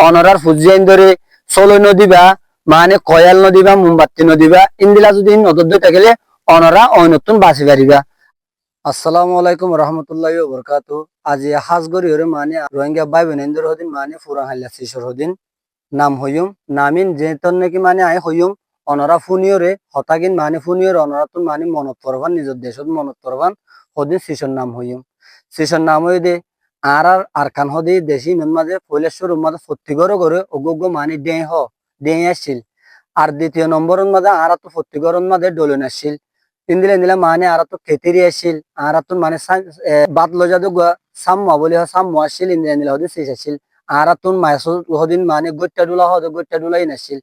অনরার ফুজিয়াইন ধরে সোলো নদী বা মানে কয়াল নদী বা মোমবাতি নদী বা ইন্দিলা যদি নদী থাকলে অনরা নতুন বাঁচি পারিবা। আসসালামু আলাইকুম রহমতুল্লাহি ওয়া বারাকাতুহু। আজি হাজগরি হরে মানে রোহিঙ্গা ভাই বোনেন্দ্র হদিন মানে ফুরা হাইলা শিশর হদিন নাম হইম নামিন যেতন নাকি মানে আই হইম অনরা ফুনিয়রে হতাগিন মানে ফুনিয়র অনরা তুন মানে মনত পরবান নিজের দেশত মনত পরবান হদিন শিশর নাম হইম শিশর নাম হই দে আর আরকান হদি দেশি নন মাঝে পৈলেশ্বর মাঝে ফত্তিগর করে অগোগ্য মানে ডে আসছিল। আর দ্বিতীয় নম্বরের মাঝে আর তো ফত্তিগরের মাঝে ডলন আসছিল। ইন্দিলা ইন্দিলা মানে আর তো খেতেরি আসছিল আর তো মানে বাদ লজাদু সাম্মা বলি সাম্মা আসছিল ইন্দিলা ইন্দিলা হদি শেষ আসছিল। আর তুন মাইস হদিন মানে গৈটা ডুলাই নাছিল।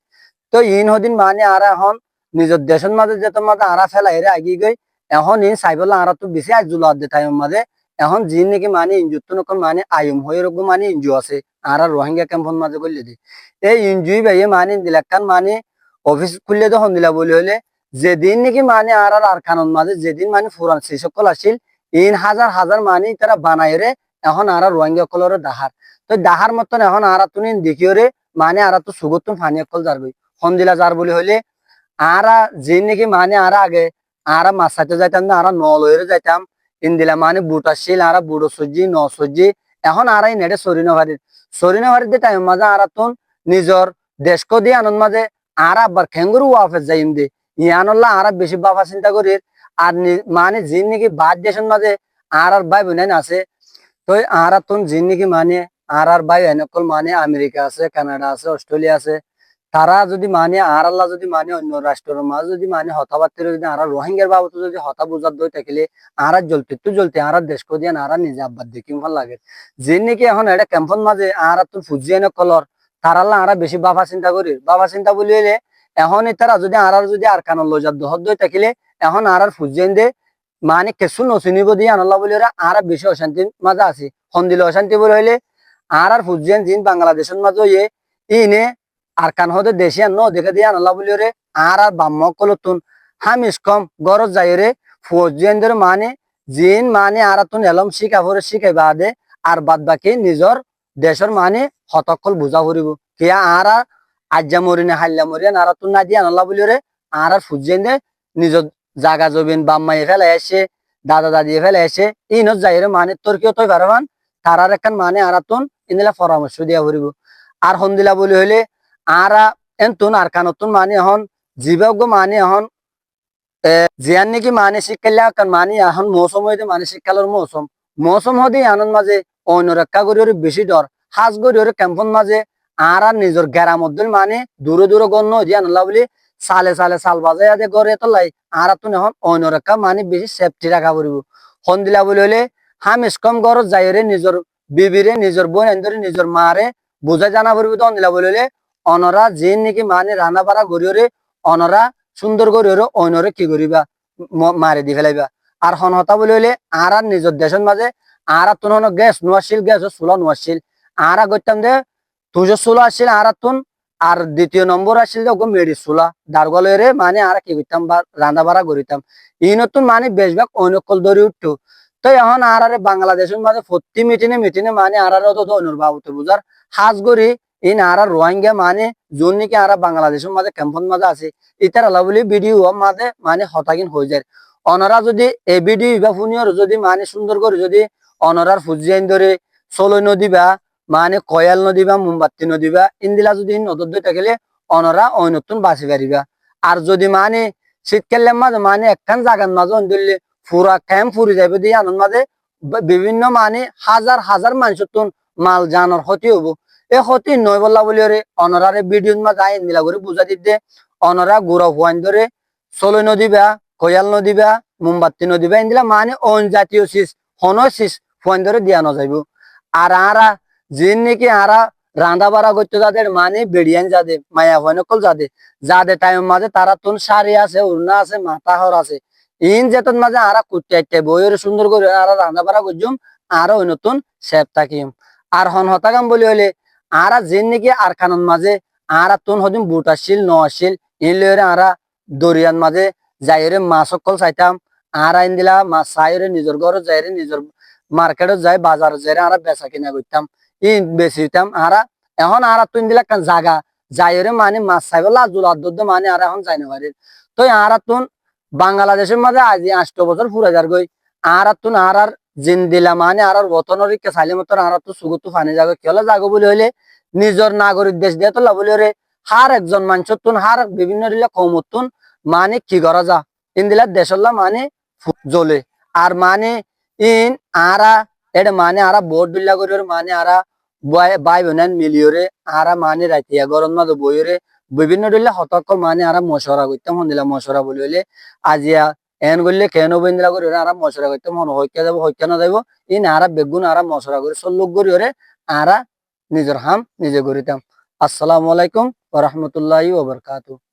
তো ইন হদিন মানে আর এখন নিজের দেশের মাঝে যে মাঝে আরা ফেলা এরে আগি গই এখন ইন সাইবলা আর তো বেশি আজুলা দে টাইম মাঝে এখন যি নাকি মানে ইঞ্জুর নকল মানে আয়ুম হয়ে রকম মানে ইঞ্জু আছে আর রোহিঙ্গা ক্যাম্পন মাঝে করলে দি এই ইঞ্জুই ভাইয়ে মানে দিলাকান মানে অফিস খুললে তখন দিলা বলি হলে যেদিন নাকি মানে আর কানন মাঝে যেদিন মানে ফুরান সেই সকল আসিল ইন হাজার হাজার মানে তারা বানাই রে এখন আর রোহিঙ্গা কলর দাহার তো দাহার মতন এখন আর তুমি দেখিও রে মানে আর তো সুগত ফানি অকল যারবই দিলা যার বলি হলে আরা যে নাকি মানে আর আগে আরা মাছ চাইতে যাইতাম না আরা নলরে যাইতাম ইন্দিলা মানে বুট আসছিল আরা বুড়ো সজ্জি ন সজ্জি এখন আরাই নেড়ে সরিনাভারিতে টাইম মাঝে আরা তুন নিজর দেশক দিয়ে আনন্দ মাঝে আর আবার খেঙ্গুরু ওয়াফেজ যাইম দে ইয়ানল্লাহ আরা বেশি বাবা চিন্তা করি আর মানে যে নাকি বাদ দেশের মাঝে আর ভাই বোন আছে তো আর তুন যে নাকি মানে আর ভাই এনেকল মানে আমেরিকা আছে কানাডা আছে অস্ট্রেলিয়া আছে তারা যদি মানে আর আল্লাহ যদি মানে অন্য রাষ্ট্রের মাঝে যদি মানে হতাবার্তির যদি আর রোহিঙ্গার বাবদ যদি হতা বোঝার দই থাকিলে আর জ্বলতে আর দেশ দিয়ে আর নিজে আব্বাদ দেখি ভাল লাগে যে নাকি এখন এটা ক্যাম্পন মাঝে আর তুই ফুজিয়ে কলর তার আল্লাহ আর বেশি বাবা চিন্তা বলি হলে এখন তারা যদি আর কানর লজার দহর দই থাকিলে এখন আর ফুজিয়ে দে মানে কিছু নচিনিব দিয়ে আনল্লাহ বলি আর বেশি অশান্তির মাঝে আছে সন্দিলে অশান্তি বলে হইলে আর ফুজিয়ান জিন বাংলাদেশের মাঝে ইনে আর কান হতে দেশে ন দেখে দিয়ে আনলা বলি রে আর বাম্ম কলতুন হামিস কম গরজ যাই রে ফৌজিয়ানদের মানে জিন মানে আর তুন এলম শিখাই বাদে আর বাদ বাকি নিজর দেশের মানে হতকল বুঝা ফুরিব কিয়া আর আজ্জা মরিনে হাল্লা মরিয়ান আর তুন না দিয়ে আনলা বলি রে আর ফুজিয়ান নিজর জাগা জবিন বাম্মাই ফেলাই আসে দাদা দাদি ফেলাই আসে ইনত যাই রে মানে তোর কেউ তৈ পারবান তারার একখান মানে আর তুন ইনদিলা পরামর্শ দিয়া ফুরিব আর সন্দিলা বলি হইলে আরা এনতুন আর কানতুন মানে এখন জীবজ্ঞ মানে এখন জিয়ান নাকি মানে শিক্ষালে মানে এখন মৌসুম হইতে মানে শিক্ষালোর মৌসুম হতে আনন্দ মাঝে অন্য রক্ষা করি বেশি ডর হাজ করি ক্যাম্পন মাঝে আর নিজের গ্রামত মানে দূরে গণ্য জিয়ান বলি সাল বাজে গড়ে তোলাই আর তুন এখন অন্য রক্ষা মানে বেশি সেফটি রাখা পড়ব সন্দিলা বলি হলে হামিস কম গরজ যাই নিজের বিবিরে নিজের বোন এনধরে নিজের মারে বুঝাই জানা পড়ব তো সন্দিলা বলি হলে অনরা যে নাকি মানে রান্না বাড়া গড়িয়রে অনরা সুন্দর গড়িয়রে অনরে কি করিবা মারি দি ফেলাইবা আর হনহতা বলি হইলে আর নিজের দেশের মাঝে আর তুন গ্যাস নোয়াছিল গ্যাস চুলা নোয়াছিল আর করতাম যে তুজো চুলা আসছিল আর তুন আর দ্বিতীয় নম্বর আসছিল যে মেডি চুলা দারগলেরে মানে আর কি করতাম বা রান্না বাড়া গড়িতাম ই নতুন মানে বেশভাগ অনকল ধরে উঠতো তো এখন আর বাংলাদেশের মাঝে প্রতি মিটিনে মানে আর অনর বাবুতে বুঝার হাজ গড়ি ইন আর রোহিঙ্গা মানে যোন নাকি আর বাংলাদেশের মাঝে ক্যাম্পন মাঝে আছে ইতার আলা বলি ভিডিও মাঝে মানে হতাগিন হয়ে যায় অনরা যদি এই ভিডিও বা ফুনিয়র যদি মানে সুন্দর করে যদি অনরার ফুজিয়াইন ধরে সোলই নদী বা মানে কয়াল নদী বা মোমবাতি নদী বা ইন্দিলা যদি নদর দই থাকিলে অনরা নতুন বাঁচি পারিবা আর যদি মানে শীতকালের মাঝে মানে একখান জাগার মাঝে ধরলে পুরা ক্যাম্প ফুরি যাবে দিয়ে আনন্দ মাঝে বিভিন্ন মানে হাজার হাজার মানুষের মাল জানোর ক্ষতি হবো এই ক্ষতি নয় বললা বলি রে অনরারে ভিডিও মাঝে আইন মিলা করে বুঝা দিতে অনরা গুড়া হুয়াইন ধরে সোলই নদী বা কয়াল নদী বা মোমবাতি নদী বা ইন্দিলা মানে অন জাতীয় শীষ হনশীষ হুয়াইন ধরে দিয়া নযাইব আর আরা যে নাকি আরা রান্দা বাড়া করতে যাদের মানে বেড়িয়ান যাদে মায়া ভয়নকল যাদের টাইম মাঝে তারা তুন শাড়ি আছে উড়না আছে মাথা হর আছে ইন যেতন মাঝে আরা কুটতে বইয়ের সুন্দর করে আরা রান্দা বাড়া করছুম আরো নতুন সেফ থাকিম আর হন হতাকাম বলি হলে আরা যে নাকি আর কানন মাঝে আরা তুন হদিন বুট আসছিল ন আসছিল ইনলে আরা দরিয়ান মাঝে যাইরে মাছ সকল চাইতাম আরা ইন্দিলা মাছ চাইরে নিজের ঘরে যাইরে নিজের মার্কেটত যাই বাজার যাই আরা বেচা কিনা করতাম ই বেচিতাম আরা এখন আর তুই দিলা জাগা যাইরে মানে মাছ চাইবলা জোলার দুধ মানে আর এখন যাই না পারে তো আর তুন বাংলাদেশের মাঝে আজি 8 বছর ফুরে যার গই আর তুন আর জিন দিলা মানে আর বতনের কে চাইলে মতো আর তো সুগত ফানি যাগো কেলা যাগো বলে হইলে নিজের নাগরিক দেশ দিয়ে তো বলে রে হার একজন মানুষ তুন হার বিভিন্ন দিলা কৌমতুন মানে কি করা যা ইন্দিলা দেশল্লা মানে জ্বলে আর মানে ইন আরা এটা মানে আরা বোর্ড বিল্লা করে মানে আরা বাই বোনান মিলিয়রে আরা মানে রাইতিয়া গরম মাঝে বইরে বিভিন্ন দিলে হতক মানে আরা মশরা করতাম দিলা মশরা বলি হইলে আজিয়া এন করলে কেন বইন্দিলা করে আরা মশরা করতাম মনে হইকা যাব হইকা না যাব ইন আরা বেগুন আরা মশরা করে সল্লুক করি ওরে আরা নিজের হাম নিজে করিতাম। আসসালামু আলাইকুম ওয়া রাহমাতুল্লাহি ওয়া বারাকাতুহু।